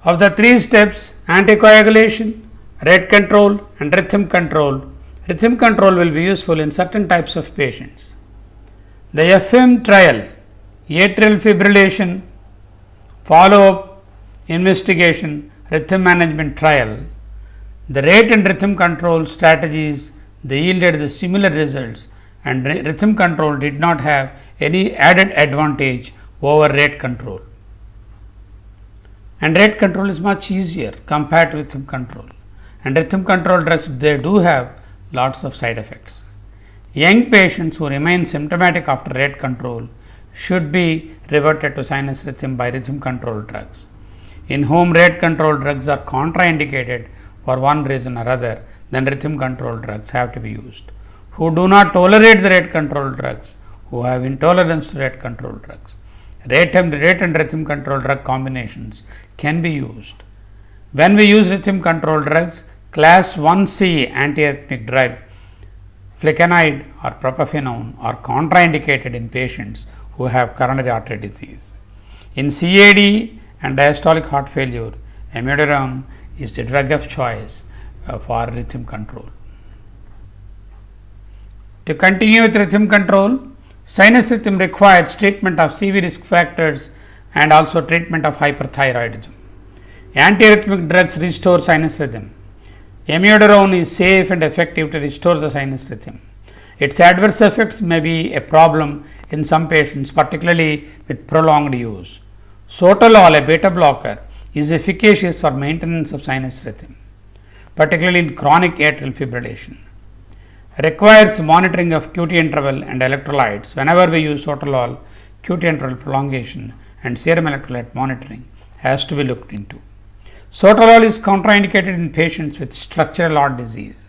Of the three steps, anticoagulation, rate control and rhythm control will be useful in certain types of patients. The FM trial, atrial fibrillation, follow-up, investigation, rhythm management trial, the rate and rhythm control strategies, they yielded the similar results, and rhythm control did not have any added advantage over rate control. And rate control is much easier compared to rhythm control. And rhythm control drugs, they do have lots of side effects. Young patients who remain symptomatic after rate control should be reverted to sinus rhythm by rhythm control drugs. In whom rate control drugs are contraindicated for one reason or other, then rhythm control drugs have to be used. Who do not tolerate the rate control drugs, who have intolerance to rate control drugs, rate and rhythm control drug combinations can be used. When we use rhythm control drugs, class 1C antiarrhythmic drug, flecainide or propafenone are contraindicated in patients who have coronary artery disease. In CAD and diastolic heart failure, amiodarone is the drug of choice for rhythm control. To continue with rhythm control, sinus rhythm requires treatment of CV risk factors and also treatment of hyperthyroidism. Antiarrhythmic drugs restore sinus rhythm. Amiodarone is safe and effective to restore the sinus rhythm. Its adverse effects may be a problem in some patients, particularly with prolonged use. Sotalol, a beta blocker, is efficacious for maintenance of sinus rhythm, particularly in chronic atrial fibrillation. Requires monitoring of QT interval and electrolytes. Whenever we use sotalol, QT interval prolongation and serum electrolyte monitoring has to be looked into. Sotalol is contraindicated in patients with structural heart disease.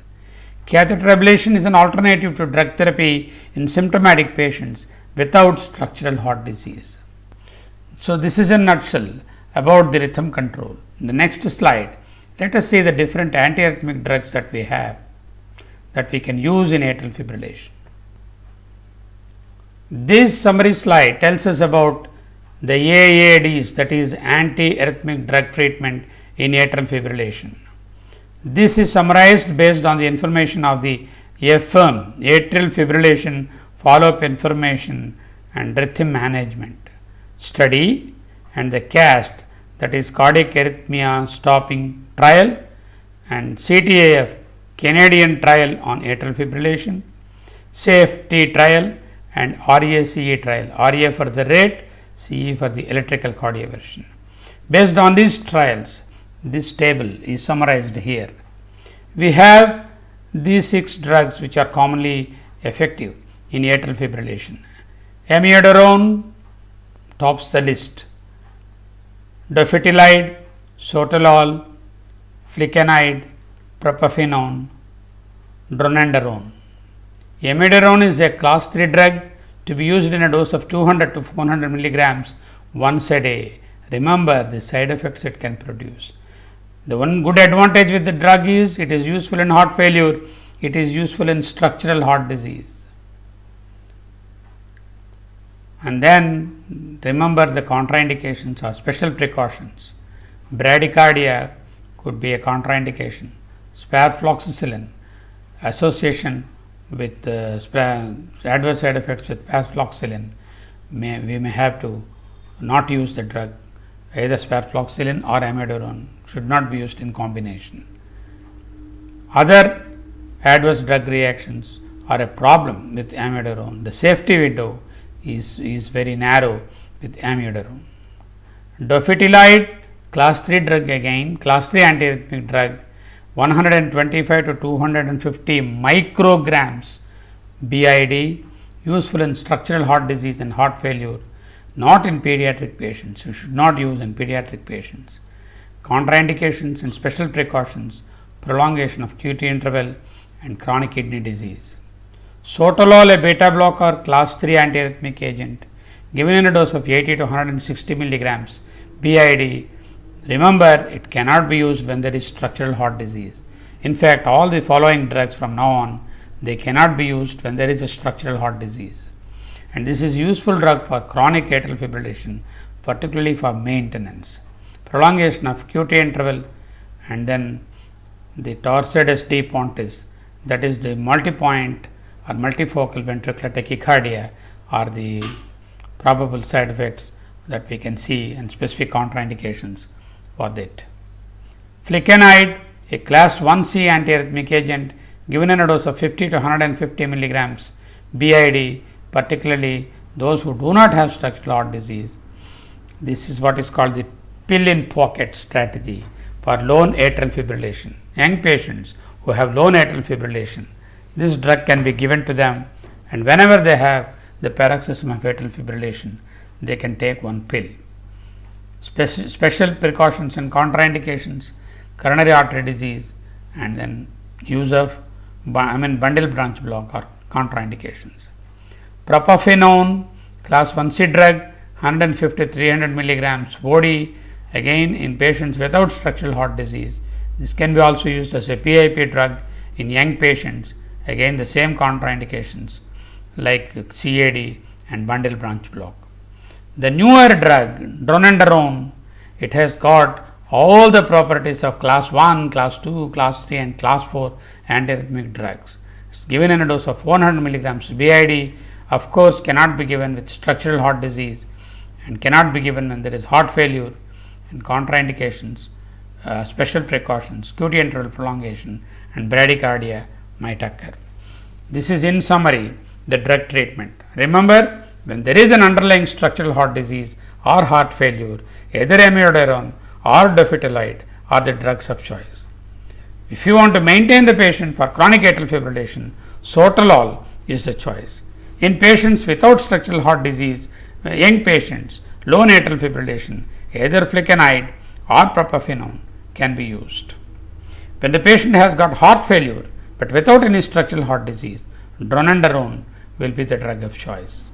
Catheter ablation is an alternative to drug therapy in symptomatic patients without structural heart disease. So, this is a nutshell about the rhythm control. In the next slide, let us see the different antiarrhythmic drugs that we have that we can use in atrial fibrillation. This summary slide tells us about the AADs, that is antiarrhythmic drug treatment in atrial fibrillation. This is summarized based on the information of the AFFIRM, atrial fibrillation follow-up information and rhythm management study, and the CAST, that is cardiac arrhythmia stopping trial, and CTAF, Canadian trial on atrial fibrillation, safety trial, and RACE trial, RA for the rate, CE for the electrical cardioversion. Based on these trials, this table is summarized here. We have these 6 drugs which are commonly effective in atrial fibrillation. Amiodarone tops the list. Dofetilide, sotalol, flecainide, propafenone, dronedarone. Amiodarone is a class 3 drug to be used in a dose of 200 to 400 milligrams once a day. Remember the side effects it can produce. The one good advantage with the drug is it is useful in heart failure, it is useful in structural heart disease. And then remember the contraindications or special precautions. Bradycardia could be a contraindication. Sparfloxacillin, association with adverse side effects with sparfloxacillin, we may have to not use the drug. Either sparfloxacillin or amiodarone should not be used in combination. Other adverse drug reactions are a problem with amiodarone. The safety window is very narrow with amiodarone. Dofetilide, class 3 drug again, class 3 antiarrhythmic drug, 125 to 250 micrograms BID, useful in structural heart disease and heart failure, not in pediatric patients. You should not use in pediatric patients. Contraindications and special precautions, prolongation of QT interval and chronic kidney disease. Sotalol, a beta blocker, class 3 antiarrhythmic agent, given in a dose of 80 to 160 milligrams BID. Remember, it cannot be used when there is structural heart disease. In fact, all the following drugs from now on, they cannot be used when there is a structural heart disease. And this is useful drug for chronic atrial fibrillation, particularly for maintenance. prolongation of QT interval, and then the Torsades de Pontis, that is the multi-point or multifocal ventricular tachycardia, are the probable side effects that we can see and specific contraindications for that. Flecainide, a class 1C antiarrhythmic agent given in a dose of 50 to 150 milligrams BID, particularly those who do not have structural heart disease. This is what is called the pill in pocket strategy for lone atrial fibrillation. Young patients who have lone atrial fibrillation, this drug can be given to them, and whenever they have the paroxysm of atrial fibrillation, they can take one pill. Special precautions and contraindications: coronary artery disease, and then use of bundle branch block or contraindications. Propafenone, class 1C drug, 150 to 300 milligrams OD, again in patients without structural heart disease. This can be also used as a PIP drug in young patients, again the same contraindications like CAD and bundle branch block. The newer drug, dronedarone, it has got all the properties of class 1, class 2, class 3 and class 4 antiarrhythmic drugs. It's given in a dose of 100 milligrams BID, of course cannot be given with structural heart disease and cannot be given when there is heart failure, and contraindications, special precautions, QT interval prolongation and bradycardia might occur. This is in summary the drug treatment. Remember, when there is an underlying structural heart disease or heart failure, either amiodarone or dofetilide are the drugs of choice. If you want to maintain the patient for chronic atrial fibrillation, sotalol is the choice. In patients without structural heart disease, young patients, lone atrial fibrillation, either flecainide or propafenone can be used. When the patient has got heart failure but without any structural heart disease, dronedarone will be the drug of choice.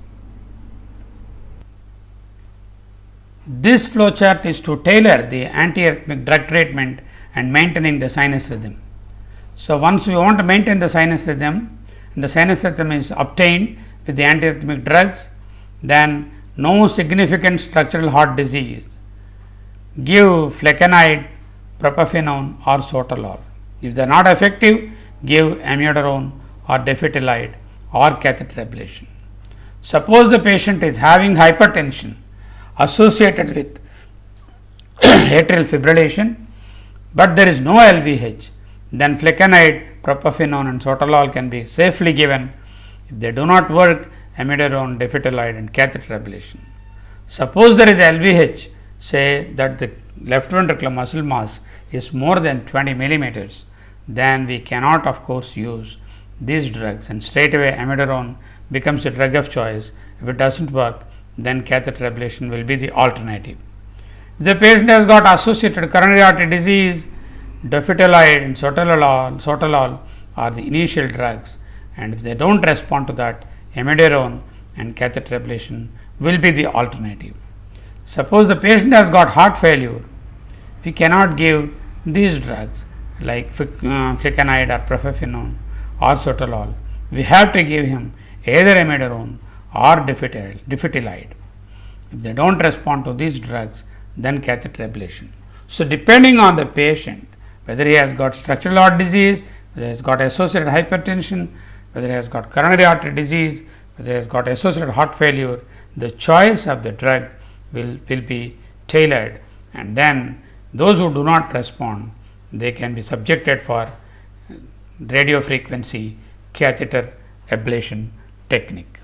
This flowchart is to tailor the antiarrhythmic drug treatment and maintaining the sinus rhythm. So once we want to maintain the sinus rhythm, and the sinus rhythm is obtained with the antiarrhythmic drugs, then no significant structural heart disease, give flecainide, propafenone or sotalol. If they are not effective, give amiodarone or dofetilide or catheter ablation. Suppose the patient is having hypertension associated with atrial fibrillation, but there is no LVH, then flecainide, propafenone and sotalol can be safely given. If they do not work, amiodarone, dofetilide and catheter ablation. Suppose there is LVH, say that the left ventricular muscle mass is more than 20 millimeters, then we cannot of course use these drugs, and straight away amiodarone becomes a drug of choice. If it doesn't work, then catheter ablation will be the alternative. If the patient has got associated coronary artery disease, dofetilide and sotalol are the initial drugs, and if they don't respond to that, amiodarone and catheter ablation will be the alternative. Suppose the patient has got heart failure, we cannot give these drugs like flecainide or propafenone or sotalol. We have to give him either amiodarone or dofetilide. If they don't respond to these drugs, then catheter ablation. So depending on the patient, whether he has got structural heart disease, whether he has got associated hypertension, whether he has got coronary artery disease, whether he has got associated heart failure, the choice of the drug will be tailored, and then those who do not respond, they can be subjected for radiofrequency catheter ablation technique.